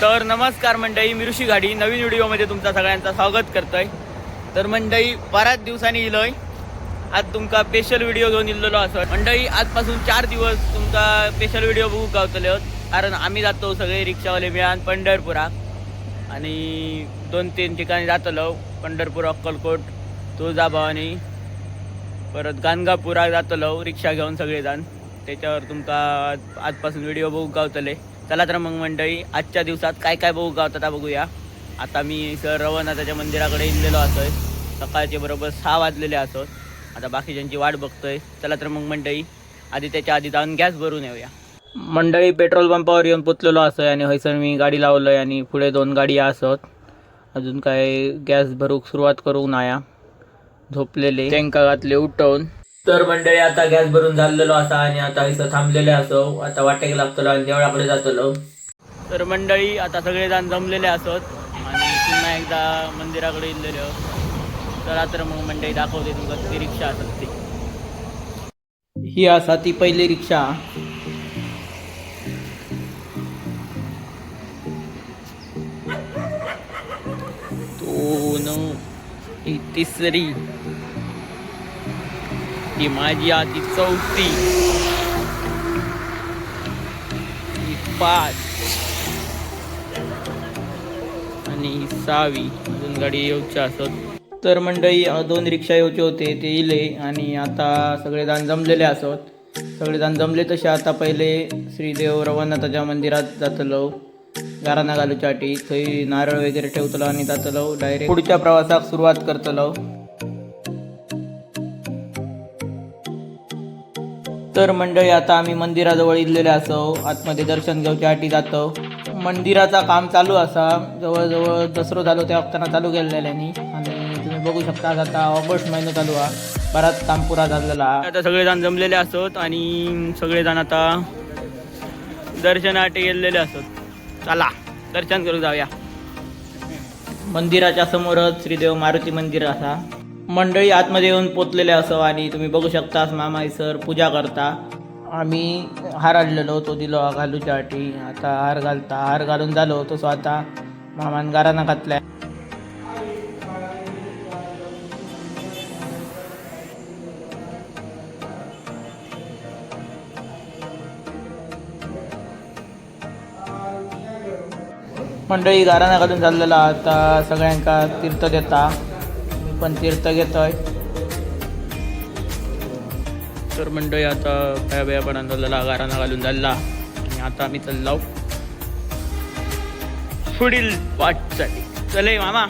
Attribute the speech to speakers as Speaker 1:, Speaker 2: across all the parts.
Speaker 1: तर नमस्कार मंडळी, मी ऋषी गाडी नवीन व्हिडिओमध्ये तुमचा सगळ्यांचं स्वागत करतोय। तर मंडळी बऱ्याच दिवसांनी इलोय, आज तुमका स्पेशल व्हिडिओ घेऊन इल्लेलो असो। मंडळी आजपासून 4 दिवस तुमका स्पेशल व्हिडिओ बघू गावतले, कारण आम्ही जातो सगळे रिक्षावाले मिळून पंढरपुरात आणि 2-3 ठिकाणी जातलो। पंढरपूर, अक्कलकोट, तुळजाभवानी, परत गाणगापुरात जातलो रिक्षा घेऊन सगळेजण। त्याच्यावर तुमका आजपासून व्हिडिओ बघू गावतले। चला तर मग मंडळी आजच्या दिवसात काय काय बघू गावतात बघूया। आता मी सर रवनाथाच्या मंदिराकडे इल्लेलो असोय, सकाळचे बरोबर 6 वाजलेले असोत। आता बाकीच्यांची वाट बघतोय। चला तर मग मंडळी आधी त्याच्या आधी जाऊन गॅस भरून येऊया। मंडळी पेट्रोल पंपावर येऊन पोचलेलो असोय आणि हयसर मी गाडी लावलोय आणि पुढे 2 गाडी असोत। अजून काय गॅस भरूक सुरुवात करू नाया, झोपलेले त्यांका घातले उठवून। तर मंडळी आता गॅस भरून झालेलो असा आणि आता इथं थांबलेले असो। आता वाटेक लागतलो आणि देवळाकडे जातलो। तर मंडळी आता सगळेजण जमलेले असोत आणि पुन्हा एकदा मंदिराकडे इल्लेलो। चला तर मग मंडळी दाखवते तुमका ती रिक्षा असत ती। ही असा ती पहिली रिक्षा। ही तिसरी, ही माझी आधी चौथी, ही 5 आणि ही 6वी। अजून गाडी येऊची असत। तर मंडळी 2 रिक्षा येऊचे होते ते इले आणि आता सगळेजण जमलेले असत। सगळेजण जमले तसे आता पहिले श्रीदेव रवनाथाच्या मंदिरात जातलो गाराणा घालूच्यासाठी। थंय नारळ वगैरे ठेवतलो आणि जातलो डायरेक्ट पुढच्या प्रवासाक सुरुवात करतलो। तर मंडळी आता आम्ही मंदिराजवळ इल्लेले असो, आतमध्ये दर्शन घेऊच्यासाठी जातो। मंदिराचा काम चालू असा, जवळजवळ दसरो झालो त्या वक्ताना चालू केलेल्यानी आणि तुम्ही बघू शकता आता ऑगस्ट महिना चालू हा, बराच काम पुरा झालेला। आता सगळेजण जमलेले असत आणि सगळेजण आता दर्शनासाठी गेलेले असत। चला दर्शन करू जाऊया। मंदिराच्या समोरच श्रीदेव मारुती मंदिर असा। मंडळी आतमध्ये येऊन पोचलेले असो आणि तुम्ही बघू शकता मामा सर पूजा करता। आम्ही हार आणलेलो तो दिलो घालूच्यासाठी। आता हार घालून झालो तो आता मामान गाराणा घातलाय। मंडळी गाराणा घालून झालेला, आता सगळ्यांका तीर्थ देता। मी पण तीर्थ घेतोय। तर मंडळी आता पाया पण झालेला, गाराणा घालून झाला आणि आता आम्ही चाललो पुढील वाटसाठी। चले मामा।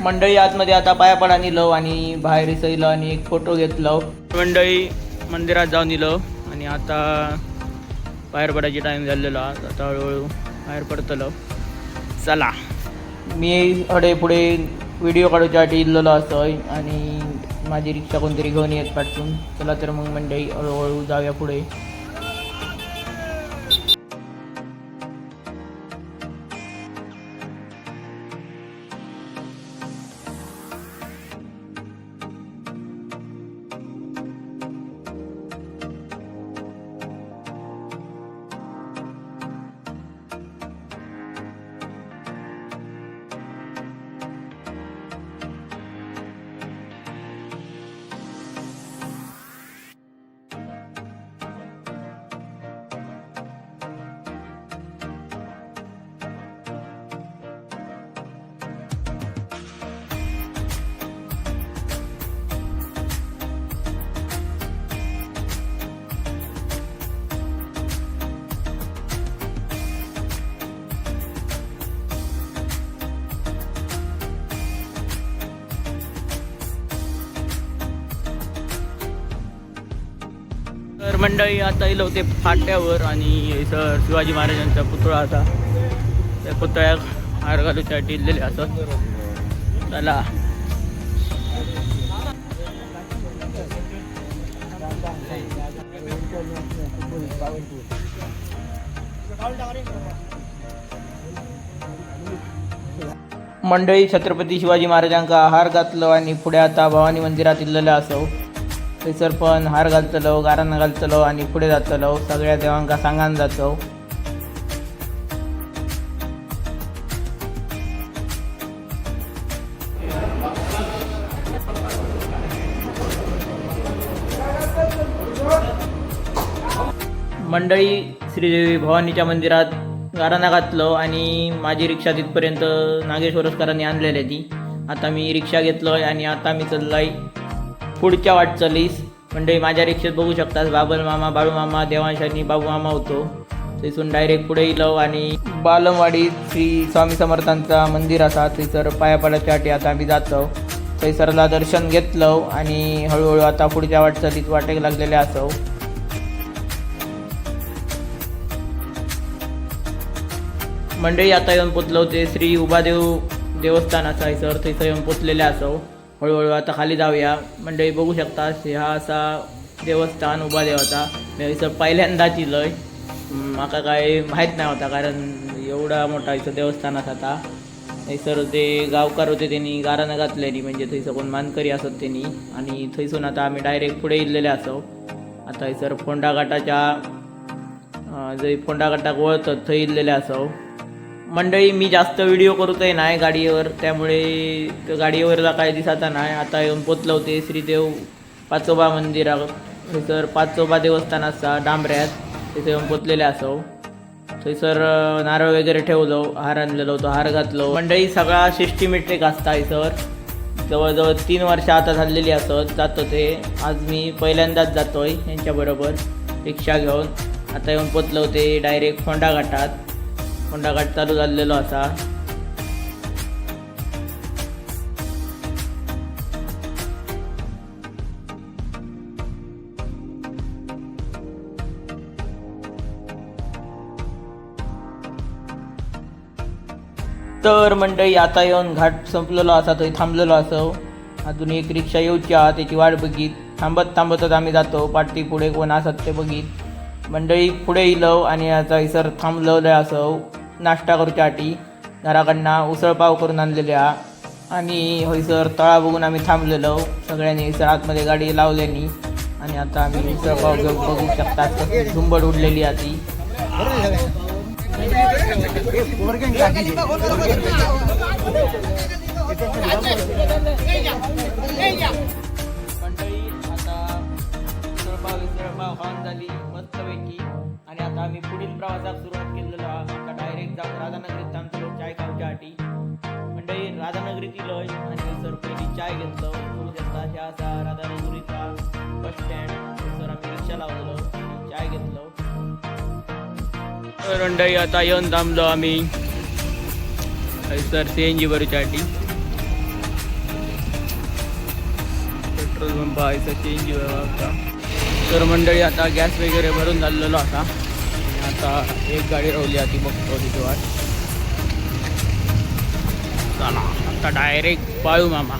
Speaker 1: मंडळी आतमध्ये आता पाया पडा निलो आणि बाहेर इसलो आणि एक फोटो घेतलो। मंडळी मंदिरात जाऊन इलो आणि आता बाहेर पडायची टाइम झालेला, आता हळूहळू बाहेर पडतलो। चला मी पुढे व्हिडिओ काढूच्यासाठी इल्लेलो असोय आणि माझी रिक्षा कोणतरी घेऊन येत पाठवून। चला तर मग मंडळी हळूहळू जाऊया पुढे। तर मंडळी आता इलो होते फाट्यावर आणि सर शिवाजी महाराजांचा पुतळा होता, त्या पुतळ्याक हार घालूच्यासाठी इल्लेले असत। चला मंडळी छत्रपती शिवाजी महाराजांका हार घातलो आणि पुढे आता भवानी मंदिरात इल्लेले असो। थंयसर पण हार घालतलो, गाराणा घालतलो आणि पुढे जातलो, सगळ्या देवांका सांगान जातो. मंडळी श्रीदेवी भवानीच्या मंदिरात गाराणा घातलो आणि माझी रिक्षा तिथपर्यंत नागेश्वरस्करांनी आणलेली ती. आता मी रिक्षा घेतलोय आणि आता मी चाललोय पुढच्या वाटचालीस. मंडळी माझ्या रिक्षेत बघू शकतात बाबल मामा, बाळू मामा, देवांश आणि बाबू मामा होतो. थंयसून डायरेक्ट पुढे येलो आणि बालमवाडीत श्री स्वामी समर्थांचा मंदिर असा थंयसर पाया पडायच्यासाठी आता आम्ही जातो. थंयसरला दर्शन घेतलं आणि हळूहळू आता पुढच्या वाटचालीत वाटेक लागलेले असो. मंडळी आता येऊन पोचलो ते श्री उभादेव देवस्थान असा आहे सर, थंयसर येऊन पोचलेले असो. हळूहळू आता खाली जाऊया. मंडळी बघू शकता हा असा देवस्थान उभादेवाचा. मी थंयसर पहिल्यांदाच इलोय, माका काय माहीत नाही होता कारण एवढा मोठा इथं देवस्थान असा आता. थंयसर ते गावकार होते त्यांनी गाराणा घातलेली, म्हणजे थंयसर कोण मानकरी असत त्यांनी. आणि थंयसून आता आम्ही डायरेक्ट पुढे इल्लेले असो. आता थंयसर फोंडा घाटाच्या जे फोंडा घाटाक वळतात थंय इल्लेले असो. मंडळी मी जास्त व्हिडिओ करतोय नाही गाडीवर, त्यामुळे गाडीवरला काय दिसता नाही. आता येऊन पोचलो होते श्रीदेव पाचोबा मंदिरात. थंयसर पाचोबा देवस्थान असा डांबऱ्यात, तिथे येऊन पोचलेले असो. थंयसर नारळ वगैरे ठेवलो, हार आणलेलो होतो, हार घातलो. मंडळी सगळा सिस्टमॅटिक असता सर. जवळजवळ 3 वर्ष आता झालेली असत जातो ते. आज मी पहिल्यांदाच जातोय यांच्याबरोबर रिक्षा घेऊन. आता येऊन पोचलो होते डायरेक्ट फोंडा घाटात. फोंडा घाट चालू झालेलो असा. तर मंडळी आता येऊन घाट संपलेलो असा, थंय थांबलेलो असो. अजून एक रिक्षा येऊची हा, त्याची वाट बघीत थांबत थांबतच आम्ही जातो. पाठी पुढे कोण असत ते बघीत. मंडळी पुढे इलो आणि आता थंयसर थांबलेलो असो नाश्ता करूच्यासाठी. घराकडनं उसळपाव करून आणलेले हा आणि हयसर तळा बघून आम्ही थांबलेलो. सगळ्यांनी हयसर आतमध्ये गाडी लावलेली आणि आता आम्ही उसळपाव घेऊन बघू शकतात झुंबड उडलेली आहे ती. मंडळी आता उसळपाव खाऊन झाली मस्तपैकी आणि आता आम्ही पुढील प्रवासात सुरुवात केलेलो आहोत. आता डायरेक्ट जाऊन राधानगरीत थांबतो चाय खाऊच्यासाठी. मंडळी राधानगरीत इलोय आणि सर पहिली चाय घेतलो. बघू शकता ह्या असा राधानगरीचा बस स्टँड. सर आम्ही रिक्षा लावलेलो आणि चाय घेतलो. तर मंडळी आता येऊन थांबलो आम्ही सर CNG भरूच्यासाठी. पेट्रोल पंप आहे सर CNG भरवा. तर मंडळी आता गॅस वगैरे भरून झालेलो आता. आता एक गाडी राहिली ती बघतो तिथे वाट. चला आता डायरेक्ट बाळू मामा.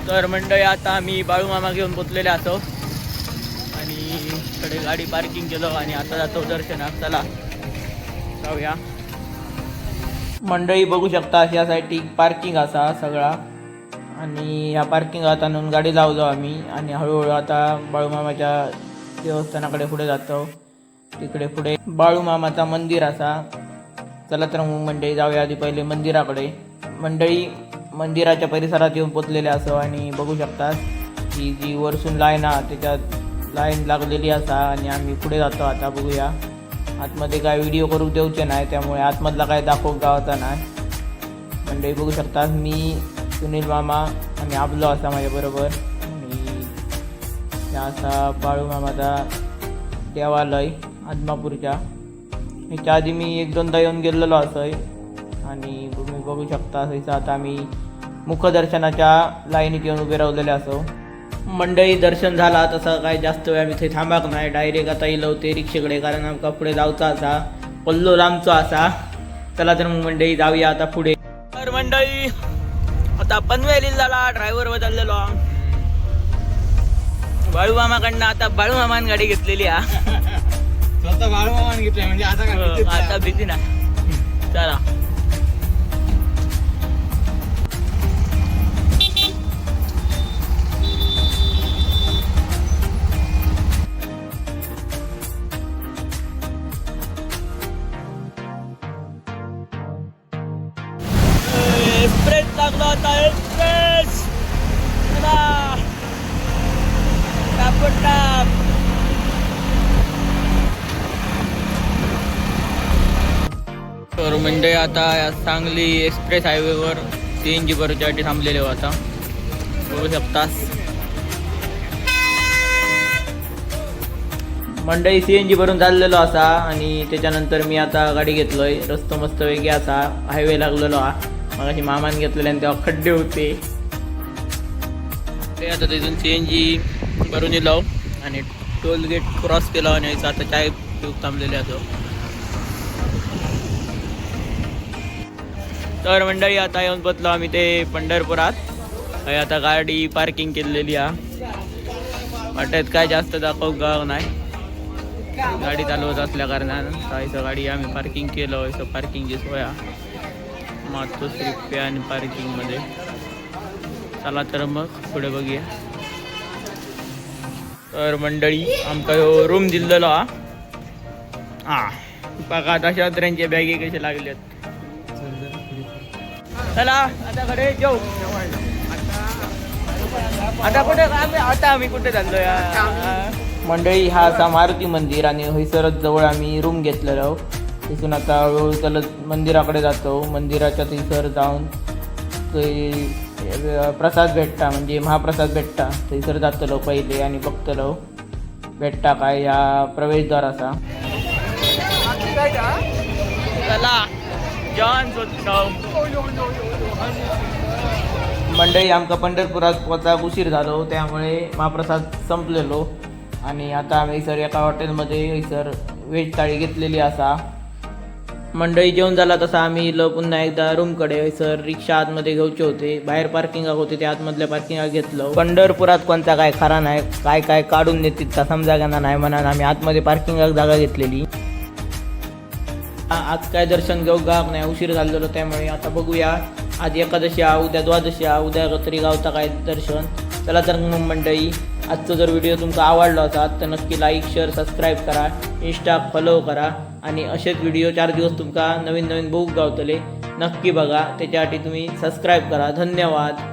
Speaker 1: तर मंडळी आता आम्ही बाळू मामा घेऊन पोचलेले असो आणि इकडे गाडी पार्किंग केलो आणि आता जातो दर्शनाक. चला जाऊया. मंडळी बघू शकता यासाठी पार्किंग असा सगळा आणि ह्या पार्किंगात आणून गाडी लावलो आम्ही आणि हळूहळू आता बाळूमामाच्या देवस्थानाकडे पुढे जातो. तिकडे पुढे बाळूमामाचा मंदिर असा. चला तर मग मंडळी जाऊया आधी पहिले मंदिराकडे. मंडळी मंदिराच्या परिसरात येऊन पोचलेले असो आणि बघू शकतात की जी वरसून लाईन आहे त्याच्यात लाईन लागलेली असा आणि आम्ही पुढे जातो. आता बघूया. आतमध्ये काय व्हिडिओ करू देऊचे नाही त्यामुळे आतमधला काय दाखवू गावाचा नाही. मंडळी बघू शकतात मी सुनील मामा आणि आबलो असा माझ्याबरोबर आणि त्या असा बाळूमामाचा देवालय आदमापूरच्या. ह्याच्या आधी मी 1-2दा येऊन गेलेलो असोय आणि तुम्ही बघू शकता तसं आता आम्ही मुखदर्शनाच्या लाईनीत येऊन उभे राहिलेले असो. मंडळी दर्शन झाला तसा काय जास्त वेळ आम्ही थंय थांबाक नाही. डायरेक्ट आता येलो ते रिक्षेकडे कारण आमका पुढे जाऊचा असा पल्लो लांबचो असा. चला तर मग मंडळी जाऊया आता पुढे. तर मंडळी आता पनवेलीला झाला ड्रायव्हर बदललेलो. बाळूमामाकडनं आता बाळूमामान गाडी घेतलेली हा.
Speaker 2: स्वतः बाळूमामान घेतलंय म्हणजे आता काय भीतीच नाही.
Speaker 1: आता भीती ना. चला एक्सप्रेस लागला होता. Express top. तर म्हणजे आता या सांगली एक्सप्रेस हायवेवर CNG भरूच्यासाठी थांबलेले हो आता बघू शकतास. मंडई CNG भरून चाललेलो असा आणि त्याच्यानंतर मी आता गाडी घेतलोय. रस्तो मस्त वेगळी असा हायवे लागलेलो हा. मगाशी मामान घेतलेले आणि तेव्हा खड्डे होते ते आता तिथून CNG भरून येलो आणि टोल गेट क्रॉस केला आणि आता चाय पिऊन थांबलेले असो. तर मंडळी आता येऊन पोचलो आम्ही ते पंढरपुरात. आता गाडी पार्किंग केलेली हा. वाटेत काय जास्त दाखव गाव नाही, गाडी चालवत असल्या कारणानं काहीसं गाडी आम्ही पार्किंग केलं. असं पार्किंगची सोय मातोश्री पे आणि पार्किंगमध्ये. चला तर मग पुढे बघूया. तर मंडळी आमका रूम दिलेलो हा. बघा तशा तऱ्यांच्या बॅगी कसे लागल्यात. चला आता कडे जाऊ. आता आम्ही कुठे चाललोय मंडळी? हा असा मारुती मंदिर आणि हैसरच जवळ आम्ही रूम घेतलेलो. तिथून आता हळूहळू चालत मंदिराकडे जातो. मंदिराच्या थैसर जाऊन प्रसाद भेटता म्हणजे महाप्रसाद भेटता. थैसर जातलो पहिले आणि बघतलो भेटता काय. या प्रवेशद्वार असा. चला जॉन मंडळी आमका पंढरपुरात पोचाक उशीर झालो त्यामुळे महाप्रसाद संपलेलो आणि आता आम्ही सर एका हॉटेलमध्ये हैसर व्हेज थाळी घेतलेली असा. मंडळी जेवण झाला तसा आम्ही इलो पुन्हा एकदा रूमकडे. हैसर रिक्षा आतमध्ये घेऊचे होते. बाहेर पार्किंग होते ते आतमधल्या पार्किंग घेतलं. पंढरपुरात कोणता काय खरा नाही, काय काढून देतील का समजा घेणार नाही म्हणून आम्ही आतमध्ये पार्किंग जागा घेतलेली. आज काय दर्शन घेऊ गाव नाही, उशीर झालेलो त्यामुळे आता बघूया. आज एकादशी हा, उद्या द्वादशी हा, उद्या तरी गावता काय दर्शन. चला तर मग मंडळी आजचा जर व्हिडिओ तुमका आवडला असाल तर नक्की लाईक शेअर सबस्क्राईब करा, इंस्टा फॉलो करा आणि असेच व्हिडिओ 4 दिवस तुमका नवीन बघूक गावतले. नक्की बघा, त्याच्यासाठी तुम्ही सबस्क्राईब करा. धन्यवाद.